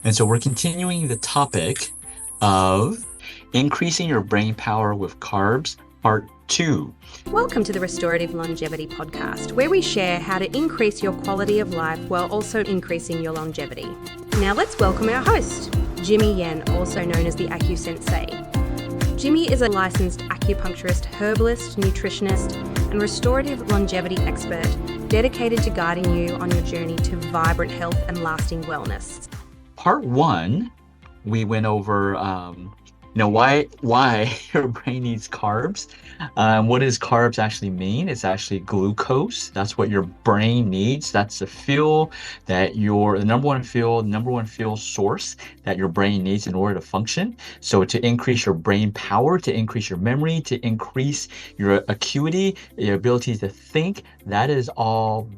And so we're continuing the topic of increasing your brain power with carbs, part 2. Welcome to the Restorative Longevity Podcast, where we share how to increase your quality of life while also increasing your longevity. Now let's welcome our host, Jimmy Yen, also known as the AcuSensei. Jimmy is a licensed acupuncturist, herbalist, nutritionist, and restorative longevity expert dedicated to guiding you on your journey to vibrant health and lasting wellness. Part 1, we went over why your brain needs carbs. What does carbs actually mean? It's actually glucose. That's what your brain needs. That's the fuel that the number one fuel source that your brain needs in order to function. So to increase your brain power, to increase your memory, to increase your acuity, your ability to think, that is all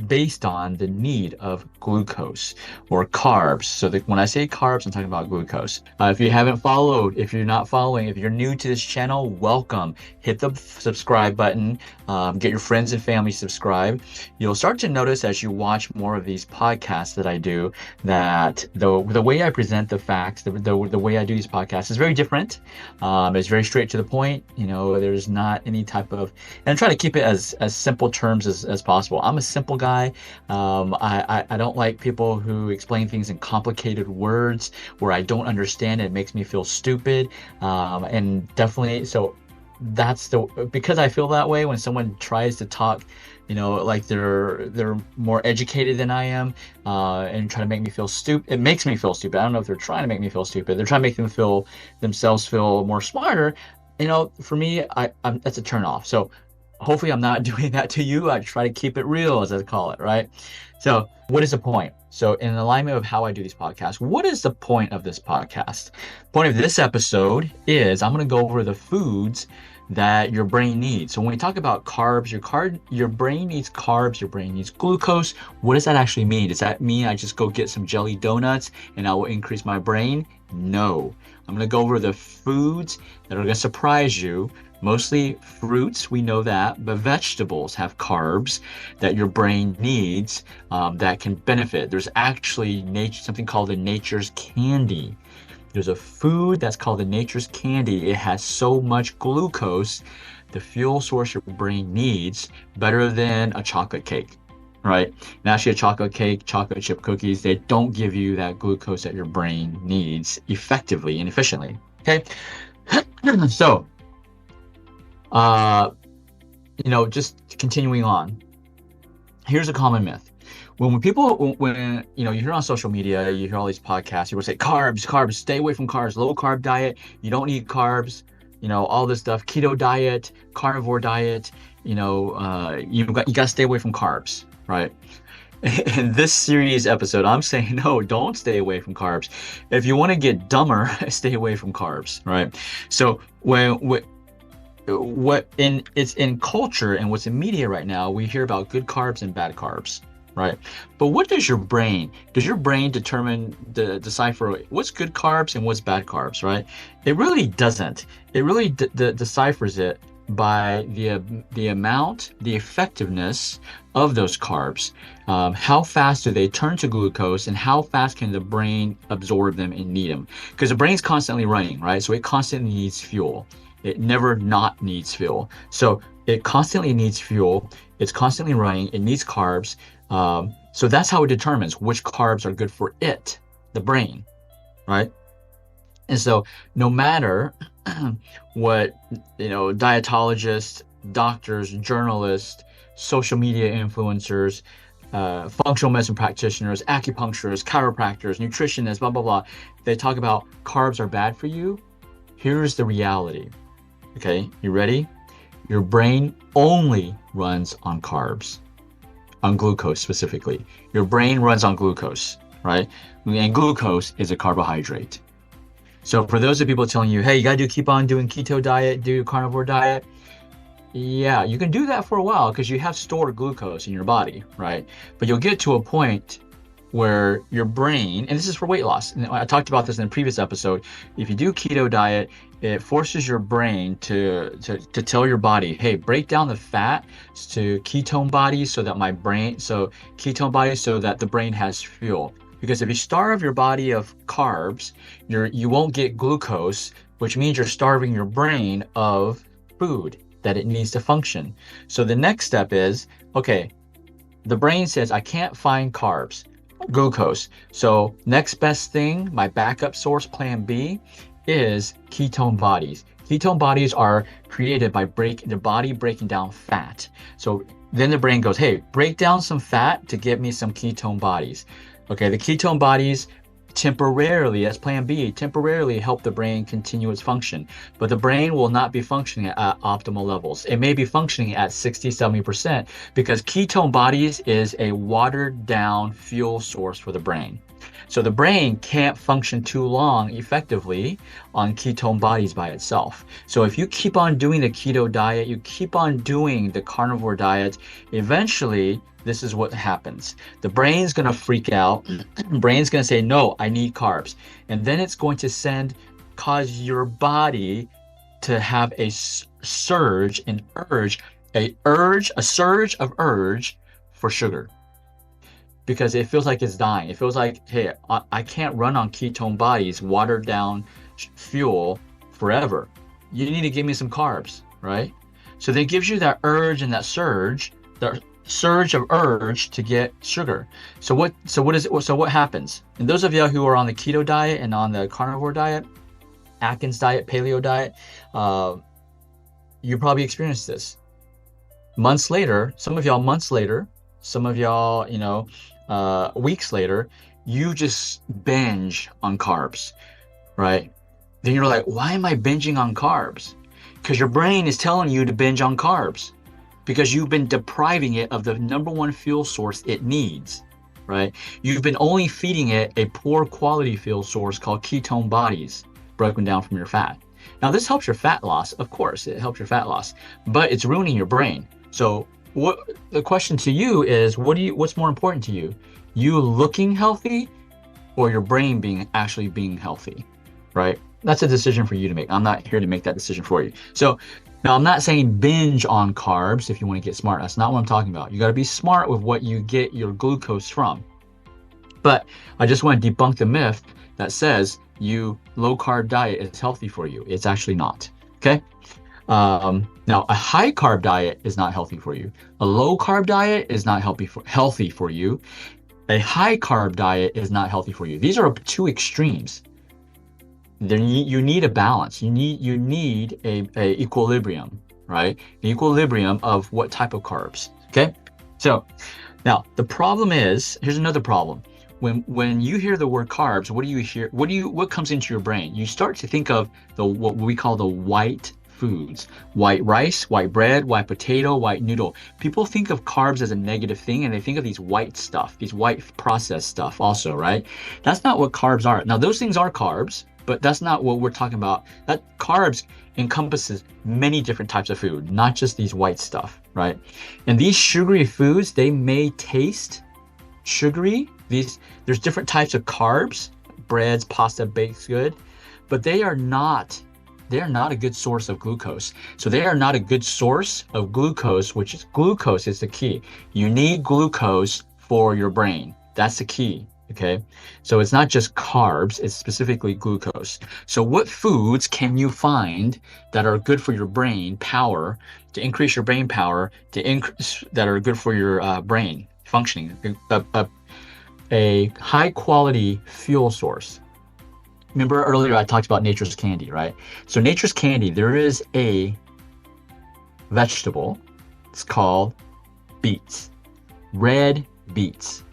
based on the need of glucose or carbs. So when I say carbs, I'm talking about glucose. If you're not following, if you're new to this channel, welcome. Hit the subscribe button. Get your friends and family subscribed. You'll start to notice as you watch more of these podcasts that I do that the way I present the facts, the way I do these podcasts is very different. It's very straight to the point. There's not any type of, and I try to keep it as simple terms as possible. I'm a simple guy. I don't like people who explain things in complicated words where I don't understand. It makes me feel stupid. And definitely, so because I feel that way when someone tries to talk, like they're more educated than I am, and try to make me feel stupid. It makes me feel stupid. I don't know if they're trying to make me feel stupid. They're trying to make themselves feel more smarter. For me, that's a turn off. So hopefully I'm not doing that to you. I try to keep it real, as I call it, right? So what is the point? So in alignment of how I do these podcasts, what is the point of this podcast? Point of this episode is I'm going to go over the foods that your brain needs. So when we talk about carbs, your brain needs carbs, your brain needs glucose. What does that actually mean? Does that mean I just go get some jelly donuts and I will increase my brain? No. I'm going to go over the foods that are going to surprise you. Mostly fruits, we know that, but vegetables have carbs that your brain needs that can benefit. There's actually something called the nature's candy. There's a food that's called the nature's candy. It has so much glucose, the fuel source your brain needs, better than a chocolate cake, right? And actually a chocolate cake, chocolate chip cookies, they don't give you that glucose that your brain needs effectively and efficiently, okay? So, just continuing on, here's a common myth. When you hear on social media, you hear all these podcasts, people say carbs, stay away from carbs, low carb diet, you don't need carbs, all this stuff, keto diet, carnivore diet, you got to stay away from carbs, right? In this series episode, I'm saying, no, don't stay away from carbs. If you want to get dumber, stay away from carbs, right? So it's in culture and what's in media right now, we hear about good carbs and bad carbs, right? But what does your brain decipher what's good carbs and what's bad carbs, right? It really doesn't. It really deciphers it by the amount, the effectiveness of those carbs. How fast do they turn to glucose, and how fast can the brain absorb them and need them? Because the brain's constantly running, right? So it constantly needs fuel. It never not needs fuel. So it constantly needs fuel. It's constantly running. It needs carbs. So that's how it determines which carbs are good for it, the brain, right? And so no matter what, dietologists, doctors, journalists, social media influencers, functional medicine practitioners, acupuncturists, chiropractors, nutritionists, blah, blah, blah, they talk about carbs are bad for you. Here's the reality. Okay, you ready? Your brain only runs on carbs, on glucose specifically. Your brain runs on glucose, right? And glucose is a carbohydrate. So for those of people telling you, hey, you gotta keep on doing keto diet, do carnivore diet. Yeah, you can do that for a while because you have stored glucose in your body, right? But you'll get to a point where your brain, and this is for weight loss, and I talked about this in a previous episode, if you do keto diet, it forces your brain to tell your body, hey, break down the fat to ketone bodies so that the brain has fuel. Because if you starve your body of carbs, you won't get glucose, which means you're starving your brain of food that it needs to function. So the next step is, okay, the brain says, I can't find carbs, glucose. So next best thing, my backup source, plan B, is ketone bodies. Ketone bodies are created by the body breaking down fat. So then the brain goes, hey, break down some fat to get me some ketone bodies. Okay, the ketone bodies temporarily, that's plan B, temporarily help the brain continue its function. But the brain will not be functioning at optimal levels. It may be functioning at 60, 70% because ketone bodies is a watered down fuel source for the brain. So the brain can't function too long effectively on ketone bodies by itself. So if you keep on doing the keto diet, you keep on doing the carnivore diet, eventually this is what happens. The brain's going to freak out. The brain's going to say, no, I need carbs. And then it's going to cause your body to have a surge of urge for sugar. Because it feels like it's dying. It feels like, hey, I can't run on ketone bodies, watered down fuel forever. You need to give me some carbs, right? So that gives you that urge and that surge of urge to get sugar. So what happens? And those of you who are on the keto diet and on the carnivore diet, Atkins diet, paleo diet, you probably experienced this. Months later, some of y'all, weeks later, you just binge on carbs, right? Then you're like, why am I binging on carbs? Because your brain is telling you to binge on carbs because you've been depriving it of the number one fuel source it needs, right? You've been only feeding it a poor quality fuel source called ketone bodies broken down from your fat. Now, this helps your fat loss. Of course, it helps your fat loss, but it's ruining your brain. So the question to you is, what's more important to you? You looking healthy or your brain actually being healthy, right? That's a decision for you to make. I'm not here to make that decision for you. So now I'm not saying binge on carbs if you want to get smart. That's not what I'm talking about. You got to be smart with what you get your glucose from. But I just want to debunk the myth that says low carb diet is healthy for you. It's actually not. Okay. Now, a high carb diet is not healthy for you. A low carb diet is not healthy for you. A high carb diet is not healthy for you. These are two extremes. You need a balance. You need a equilibrium, right? An equilibrium of what type of carbs. Okay. So now the problem is, here's another problem. When you hear the word carbs, what do you hear? What comes into your brain? You start to think of what we call the white foods: white rice, white bread, white potato, white noodle. People think of carbs as a negative thing, and they think of these white stuff, these white processed stuff also, right? That's not what carbs are. Now, those things are carbs, but that's not what we're talking about. That carbs encompasses many different types of food, not just these white stuff, right? And these sugary foods, they may taste sugary. There's different types of carbs, breads, pasta, baked good, but they are not a good source of glucose. So they are not a good source of glucose, which is glucose is the key. You need glucose for your brain. That's the key. Okay. So it's not just carbs, it's specifically glucose. So what foods can you find that are good for your brain power, to increase your brain power, that are good for your brain functioning? A high quality fuel source. Remember earlier I talked about nature's candy, right? So nature's candy, there is a vegetable. It's called beets, red beets.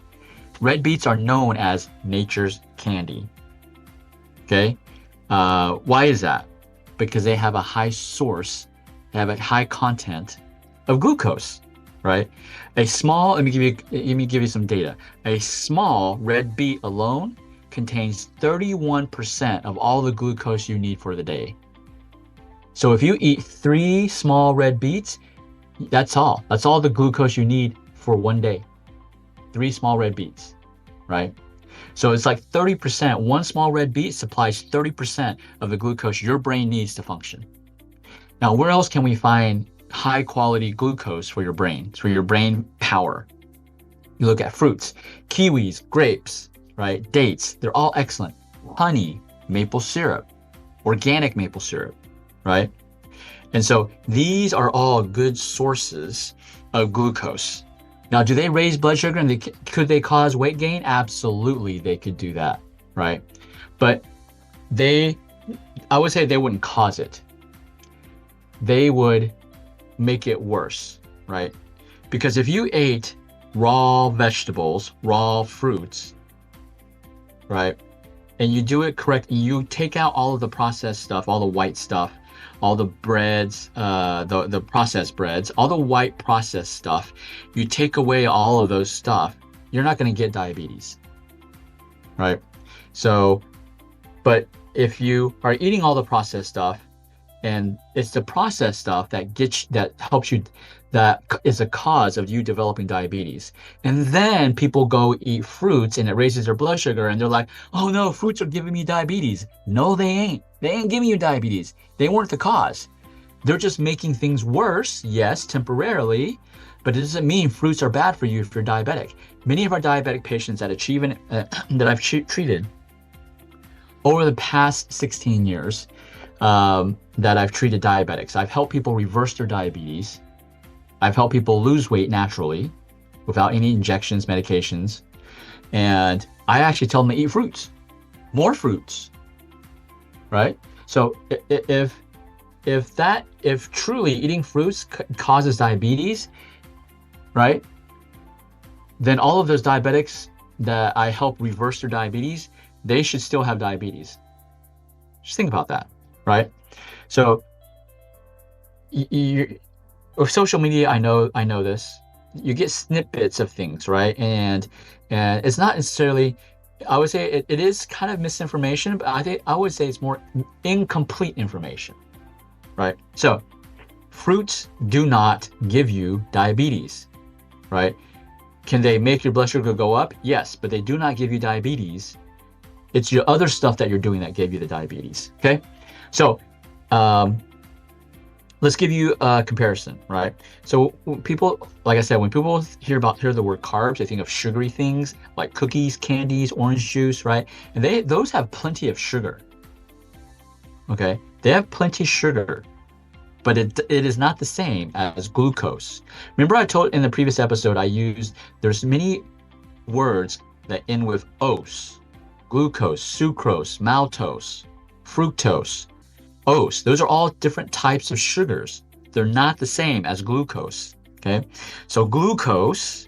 Red beets are known as nature's candy. Okay? Why is that? Because they have a high content of glucose, right? Let me give you some data. A small red beet alone contains 31% of all the glucose you need for the day. So if you eat 3 small red beets, that's all. That's all the glucose you need for one day. 3 small red beets, right? So it's like 30%. One small red beet supplies 30% of the glucose your brain needs to function. Now, where else can we find high quality glucose for your brain power? You look at fruits, kiwis, grapes, right? Dates, they're all excellent. Honey, maple syrup, organic maple syrup, right? And so these are all good sources of glucose. Now, do they raise blood sugar and could they cause weight gain? Absolutely, they could do that, right? But I would say they wouldn't cause it. They would make it worse, right? Because if you ate raw vegetables, raw fruits, right, and you do it correct, and you take out all of the processed stuff, all the white stuff, all the breads, the processed breads, all the white processed stuff, you take away all of those stuff, you're not going to get diabetes, right? So, but if you are eating all the processed stuff, and it's the processed stuff that helps you, that is a cause of you developing diabetes. And then people go eat fruits and it raises their blood sugar and they're like, oh no, fruits are giving me diabetes. No, they ain't. They ain't giving you diabetes. They weren't the cause. They're just making things worse, yes, temporarily, but it doesn't mean fruits are bad for you if you're diabetic. Many of our diabetic patients that that I've treated over the past 16 years, that I've treated diabetics. I've helped people reverse their diabetes. I've helped people lose weight naturally without any injections, medications. And I actually tell them to eat fruits, more fruits, right? So if truly eating fruits causes diabetes, right? Then all of those diabetics that I help reverse their diabetes, they should still have diabetes. Just think about that, right? So with social media, I know this. You get snippets of things, right? And it's not necessarily, I would say it is kind of misinformation, but I would say it's more incomplete information, right? So fruits do not give you diabetes, right? Can they make your blood sugar go up? Yes, but they do not give you diabetes. It's your other stuff that you're doing that gave you the diabetes, okay? So let's give you a comparison, right? So people, like I said, when people hear the word carbs, they think of sugary things like cookies, candies, orange juice, right? And those have plenty of sugar, okay? They have plenty of sugar, but it is not the same as glucose. Remember I told in the previous episode, there's many words that end with ose: glucose, sucrose, maltose, fructose, ose. Those are all different types of sugars. They're not the same as glucose, okay? So glucose,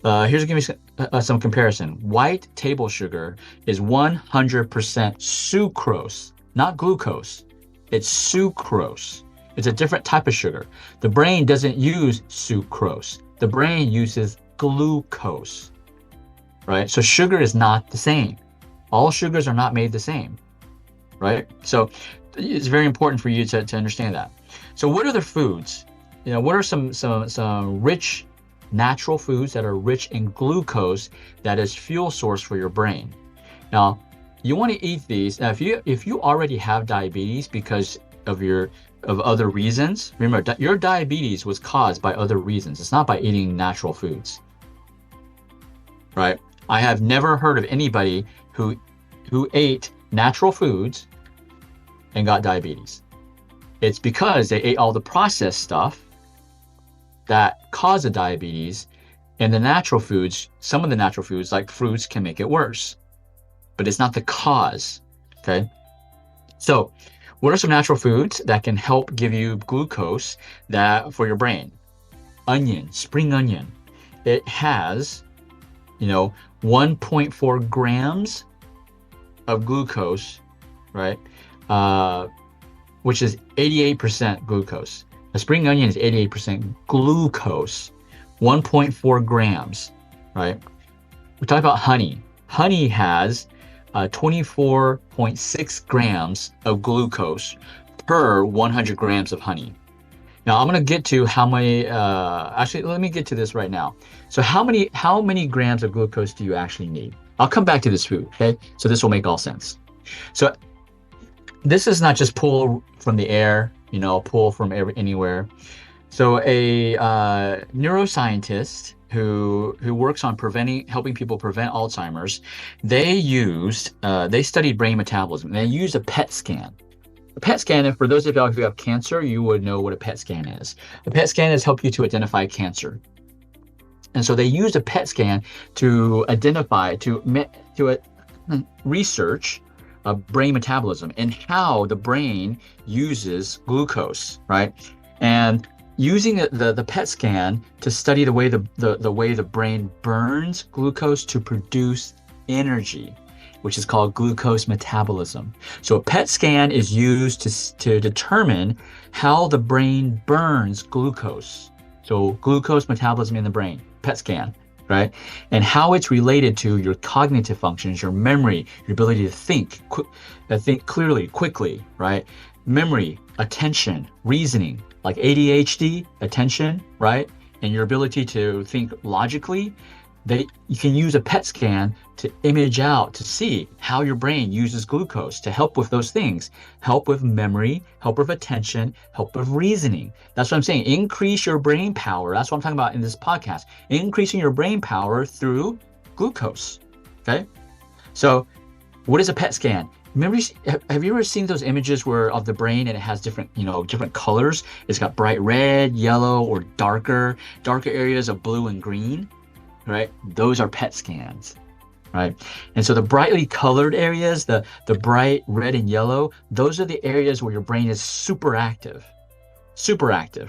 here's give me some comparison. White table sugar is 100% sucrose, not glucose. It's sucrose. It's a different type of sugar. The brain doesn't use sucrose. The brain uses glucose, right? So sugar is not the same. All sugars are not made the same, right? So it's very important for you to understand that. So what are the foods? What are some rich natural foods that are rich in glucose that is fuel source for your brain? Now, you want to eat these. Now, if you already have diabetes because of other reasons, remember your diabetes was caused by other reasons. It's not by eating natural foods, right? I have never heard of anybody who ate natural foods and got diabetes. It's because they ate all the processed stuff that cause the diabetes, and the natural foods, some of the natural foods like fruits can make it worse, but it's not the cause, okay? So what are some natural foods that can help give you glucose for your brain? Onion, spring onion. It has, 1.4 grams of glucose, right? Which is 88% glucose. A spring onion is 88% glucose, 1.4 grams, right? We talk about honey. Honey has 24.6 grams of glucose per 100 grams of honey. Now I'm going to get to how many, actually, let me get to this right now. So how many grams of glucose do you actually need? I'll come back to this food, okay? So this will make all sense. So this is not just pull from the air, pull from anywhere. So a neuroscientist who works on helping people prevent Alzheimer's, they studied brain metabolism. They used a PET scan. A PET scan, and for those of y'all who have cancer, you would know what a PET scan is. A PET scan has helped you to identify cancer. And so they used a PET scan to identify, research brain metabolism and how the brain uses glucose, right? And using the PET scan to study the way the brain burns glucose to produce energy, which is called glucose metabolism. So a PET scan is used to determine how the brain burns glucose. So glucose metabolism in the brain, PET scan, right? And how it's related to your cognitive functions, your memory, your ability to think clearly, quickly, right? Memory, attention, reasoning, like ADHD, attention, right? And your ability to think logically. You can use a PET scan to image out to see how your brain uses glucose to help with those things, help with memory, help with attention, help with reasoning. That's what I'm saying. Increase your brain power. That's what I'm talking about in this podcast. Increasing your brain power through glucose. Okay. So what is a PET scan? Remember, have you ever seen those images of the brain and it has different colors? It's got bright red, yellow, or darker areas of blue and green. Right? Those are PET scans, right? And so the brightly colored areas, the bright red and yellow, those are the areas where your brain is super active,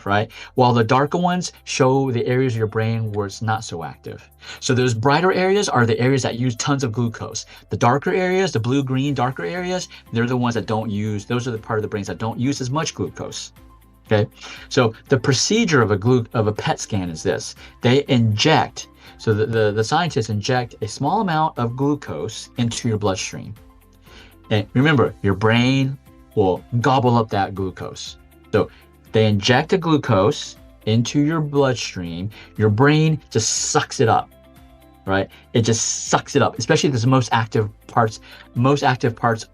right? While the darker ones show the areas of your brain where it's not so active. So those brighter areas are the areas that use tons of glucose. The darker areas, the blue, green, darker areas, they're the ones that those are the part of the brains that don't use as much glucose. Okay. So the procedure of a PET scan is this. They inject. So the scientists inject a small amount of glucose into your bloodstream. And remember, your brain will gobble up that glucose. So they inject the glucose into your bloodstream. Your brain just sucks it up, right? It just sucks it up, especially the most active parts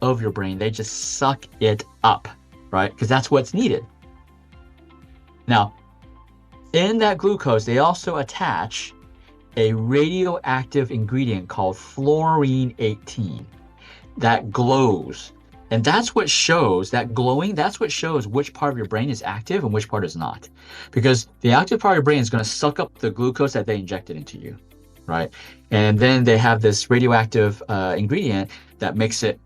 of your brain. They just suck it up, right? Because that's what's needed. Now, in that glucose, they also attach a radioactive ingredient called fluorine 18 that glows. And that's what shows, that glowing, that's what shows which part of your brain is active and which part is not. Because the active part of your brain is going to suck up the glucose that they injected into you, right? And then they have this radioactive ingredient that makes it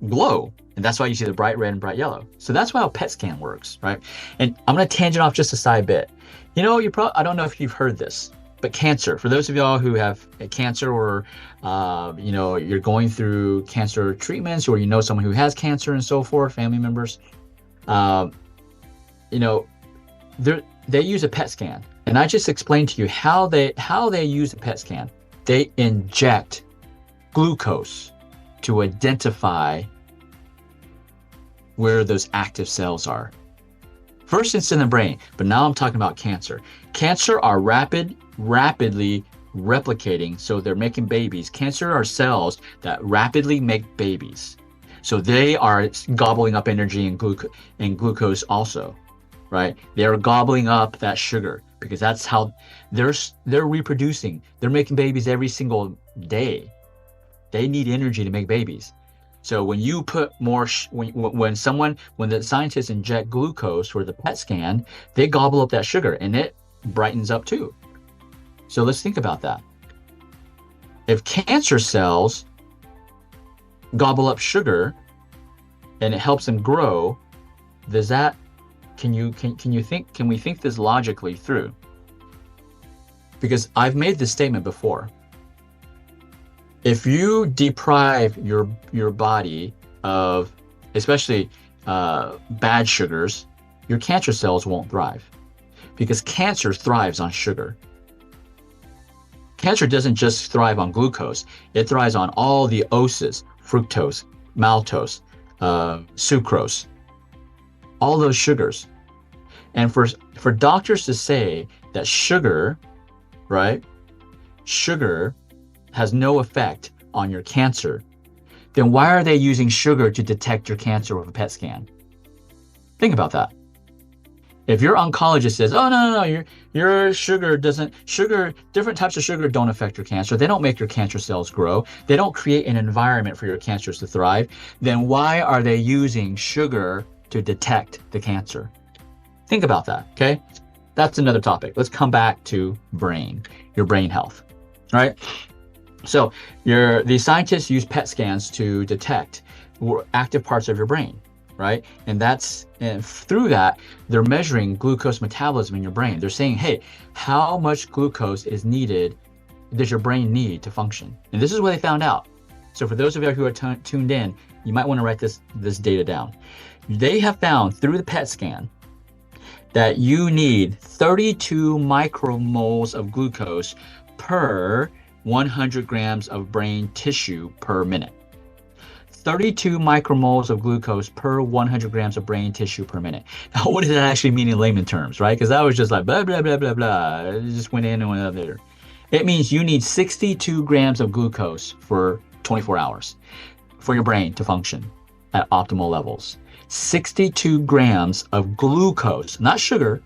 glow. And that's why you see the bright red and bright yellow. So that's how a PET scan works, right? And I'm going to tangent off just a side bit. I don't know if you've heard this, but cancer, for those of y'all who have cancer or, you're going through cancer treatments or someone who has cancer and so forth, family members, they use a PET scan. And I just explained to you how they use a PET scan. They inject glucose to identify where those active cells are. First, it's in the brain, but now I'm talking about cancer. Cancer are rapidly replicating, so they're making babies. Cancer are cells that rapidly make babies. So they are gobbling up energy and glucose also, right? They're gobbling up that sugar because that's how they're reproducing. They're making babies every single day. They need energy to make babies. So when you put more, when the scientists inject glucose for the PET scan, they gobble up that sugar and it brightens up too. So let's think about that. If cancer cells gobble up sugar and it helps them grow, can we think this logically through? Because I've made this statement before. If you deprive your body of, especially bad sugars, your cancer cells won't thrive, because cancer thrives on sugar. Cancer doesn't just thrive on glucose; it thrives on all the oses, fructose, maltose, sucrose, all those sugars. And for doctors to say that sugar, right? Sugar has no effect on your cancer, then why are they using sugar to detect your cancer with a PET scan? Think about that. If your oncologist says, "Oh no, your different types of sugar don't affect your cancer. They don't make your cancer cells grow. They don't create an environment for your cancers to thrive," then why are they using sugar to detect the cancer? Think about that, okay? That's another topic. Let's come back to your brain health, right? So the scientists use PET scans to detect active parts of your brain, right? And through that, they're measuring glucose metabolism in your brain. They're saying, hey, how much glucose does your brain need to function? And this is what they found out. So for those of you who are tuned in, you might want to write this data down. They have found through the PET scan that you need 32 micromoles of glucose per 100 grams of brain tissue per minute. 32 micromoles of glucose per 100 grams of brain tissue per minute. Now, what does that actually mean in layman terms, right? Because that was just like blah, blah, blah, blah, blah. It just went in and went out there. It means you need 62 grams of glucose for 24 hours for your brain to function at optimal levels. 62 grams of glucose, not sugar,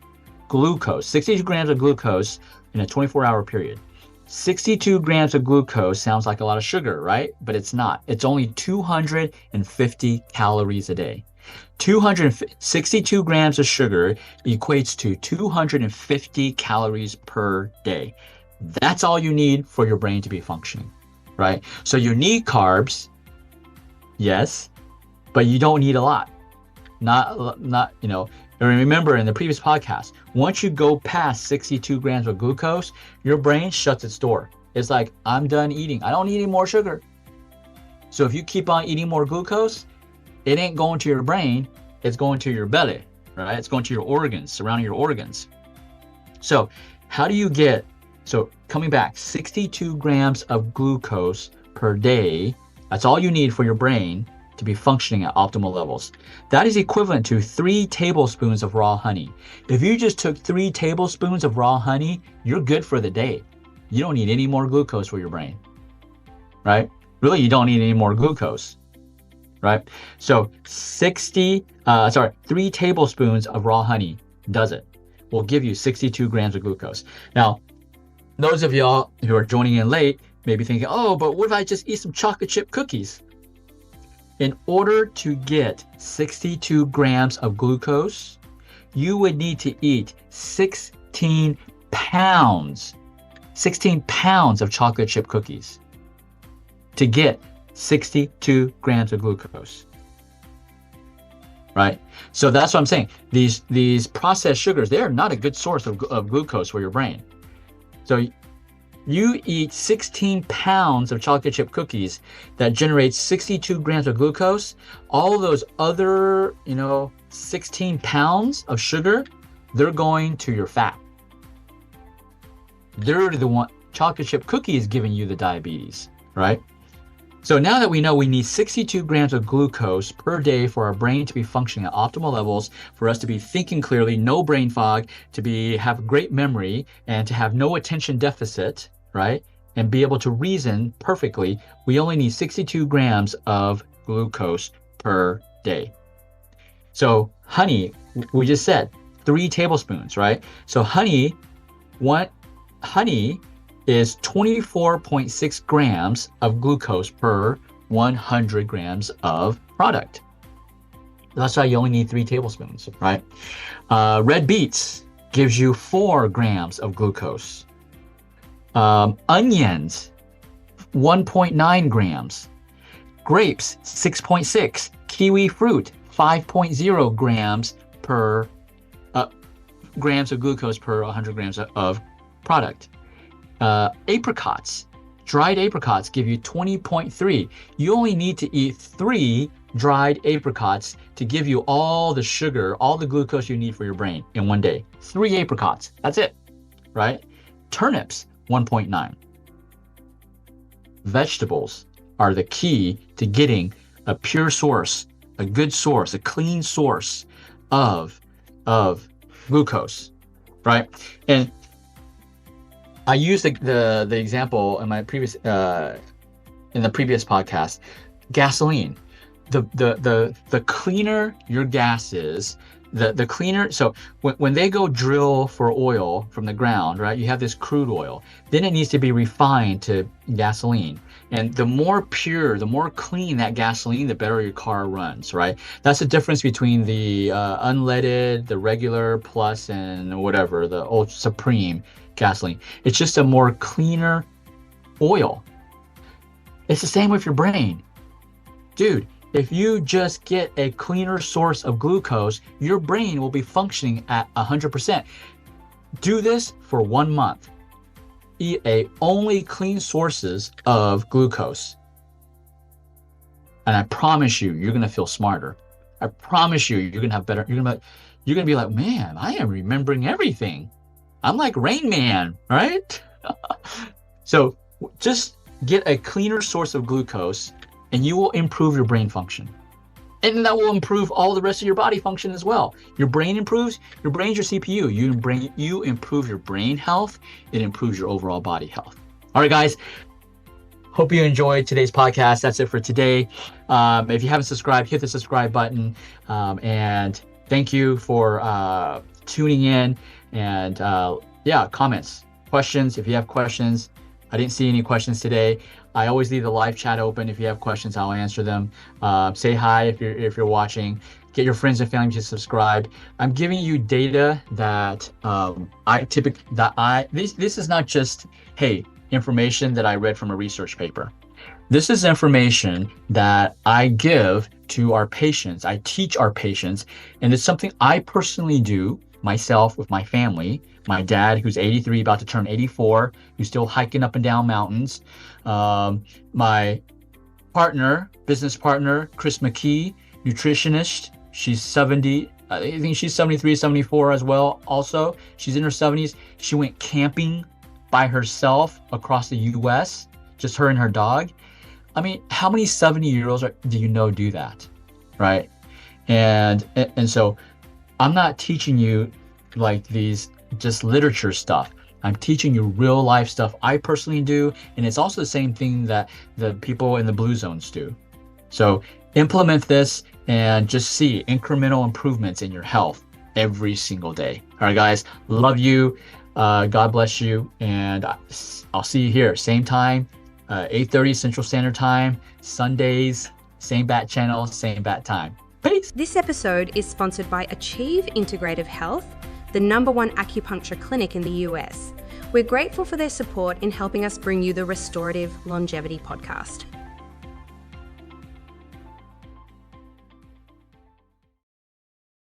glucose. 62 grams of glucose in a 24-hour period. 62 grams of glucose sounds like a lot of sugar, right? But it's not. It's only 250 calories a day. 62 grams of sugar equates to 250 calories per day. That's all you need for your brain to be functioning, right? So you need carbs, yes, but you don't need a lot. Not and remember in the previous podcast, once you go past 62 grams of glucose, your brain shuts its door. It's like, I'm done eating. I don't need any more sugar. So if you keep on eating more glucose, it ain't going to your brain. It's going to your belly, right? It's going to your organs, surrounding your organs. So coming back, 62 grams of glucose per day, that's all you need for your brain to be functioning at optimal levels. That is equivalent to 3 tablespoons of raw honey. If you just took 3 tablespoons of raw honey, you're good for the day. You don't need any more glucose for your brain, right? Really, you don't need any more glucose, right? So 3 tablespoons of raw honey does it. Will give you 62 grams of glucose. Now, those of y'all who are joining in late may be thinking, oh, but what if I just eat some chocolate chip cookies? In order to get 62 grams of glucose, you would need to eat 16 pounds of chocolate chip cookies to get 62 grams of glucose, right? So that's what I'm saying. These processed sugars, they are not a good source of glucose for your brain. So you eat 16 pounds of chocolate chip cookies that generates 62 grams of glucose. All those other, 16 pounds of sugar, they're going to your fat. They're the one, chocolate chip cookie is giving you the diabetes, right? So now that we know we need 62 grams of glucose per day for our brain to be functioning at optimal levels, for us to be thinking clearly, no brain fog, to have great memory, and to have no attention deficit, right? And be able to reason perfectly, we only need 62 grams of glucose per day. So honey, we just said 3 tablespoons, right? So honey is 24.6 grams of glucose per 100 grams of product. That's why you only need 3 tablespoons, right? Red beets gives you 4 grams of glucose. Onions, 1.9 grams. Grapes, 6.6. Kiwi fruit, 5.0 grams grams of glucose per 100 grams of product. Apricots, dried apricots give you 20.3. You only need to eat 3 dried apricots to give you all the sugar, all the glucose you need for your brain in one day. 3 apricots, that's it, right? Turnips, 1.9. Vegetables are the key to getting a pure source, a good source, a clean source of glucose, right? And I used the example in my previous podcast, gasoline. The cleaner your gas is, The cleaner, so when they go drill for oil from the ground, right, you have this crude oil. Then it needs to be refined to gasoline. And the more pure, the more clean that gasoline, the better your car runs, right? That's the difference between the unleaded, the regular plus, and whatever, the Ultra Supreme gasoline. It's just a more cleaner oil. It's the same with your brain. Dude, if you just get a cleaner source of glucose, your brain will be functioning at 100%. Do this for 1 month. Eat only clean sources of glucose. And I promise you, you're gonna feel smarter. I promise you, you're gonna have better, you're gonna be like, man, I am remembering everything. I'm like Rain Man, right? So just get a cleaner source of glucose and you will improve your brain function. And that will improve all the rest of your body function as well. Your brain improves, your brain's your CPU. You improve your brain health, it improves your overall body health. All right, guys, hope you enjoyed today's podcast. That's it for today. If you haven't subscribed, hit the subscribe button. And thank you for tuning in. And comments, questions. If you have questions, I didn't see any questions today. I always leave the live chat open. If you have questions, I'll answer them. Say hi if you're watching. Get your friends and family to subscribe. I'm giving you data that this is not just information that I read from a research paper. This is information that I give to our patients. I teach our patients, and it's something I personally do myself with my family. My dad, who's 83, about to turn 84, who's still hiking up and down mountains. My business partner, Chris McKee, nutritionist. She's 70. I think she's 73, 74 as well. Also, she's in her 70s. She went camping by herself across the U.S., just her and her dog. I mean, how many 70-year-olds do you know do that, right? And so I'm not teaching you like these just literature stuff. I'm teaching you real life stuff I personally do, and it's also the same thing that the people in the blue zones do. So implement this and just see incremental improvements in your health every single day. All right, guys, love you. God bless you, and I'll see you here, same time, 8:30 Central Standard Time, Sundays, same bat channel, same bat time. Peace. This episode is sponsored by Achieve Integrative Health, the #1 acupuncture clinic in the US. We're grateful for their support in helping us bring you the Restorative Longevity Podcast.